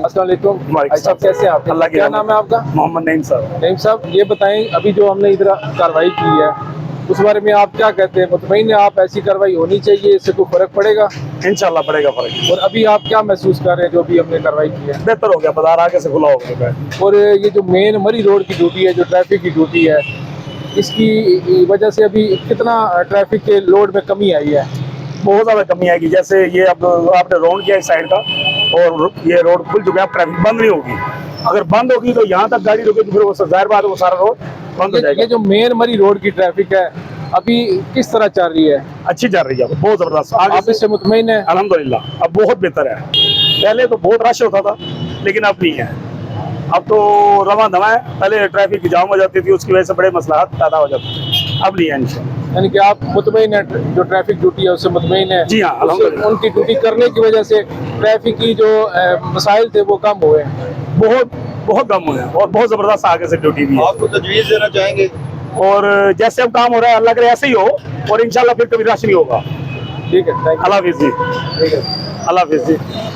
अस्सलाम वालेकुम भाई साहब, कैसे हैं आप? अल्लाह की क्या रहमत। नाम है आपका? मोहम्मद नईम साहब। नईम साहब, ये बताएं अभी जो हमने इधर कार्रवाई की है उस बारे में आप क्या कहते हैं? मुतमईन है आप? ऐसी कार्रवाई होनी चाहिए, इससे कोई फर्क पड़ेगा? इंशाल्लाह पड़ेगा फर्क। और अभी आप क्या महसूस कर रहे हैं जो भी हमने कार्रवाई की है? बेहतर हो गया, बाजार आगे से खुला हो गया है। और ये जो मेन मरी रोड की ड्यूटी है, जो ट्रैफिक की ड्यूटी है, इसकी वजह से अभी कितना ट्रैफिक के लोड में कमी आई है? बहुत ज्यादा कमी आएगी। जैसे ये अब आपने राउंड किया इस साइड का और ये रोड खुल चुका है, अब ट्रैफिक बंद नहीं होगी। अगर बंद होगी तो यहाँ तक गाड़ी रुकेगी, फिर वो जाहिर बात है वो सारा रोड बंद हो जाएगा। ये जो मेन मरी रोड की ट्रैफिक है अभी किस तरह चल रही है? अच्छी चल रही है, बहुत जबरदस्त। आप इससे मुतमईन है? अल्हम्दुलिल्लाह अब बहुत बेहतर है। पहले तो बहुत रश होता था लेकिन अब नहीं है। अब तो रवां दवा है। पहले ट्रैफिक की जाम हो जाती थी, उसकी वजह से बड़े मसलाहत पैदा हो जाते थे, अब नहीं है इंशाल्लाह। यानी कि आप मुतमईन है, जो ट्रैफिक ड्यूटी है उससे मुतमईन है? जी हाँ, अल्हम्दुलिल्लाह। उनकी ड्यूटी करने की वजह से ट्रैफक की जो मसाइल थे वो कम हुए हैं? बहुत बहुत कम हुए हैं और बहुत जबरदस्त आगे से ड्यूटी भी है। आपको तजवीज़ देना चाहेंगे? और जैसे अब काम हो रहा है अल्लाह करे ऐसे ही हो और इंशाल्लाह फिर कभी रश नहीं होगा। ठीक है, थैंक यू। अल्लाह हाफिज़ जी। ठीक है। अल्लाह हाफिज़ जी।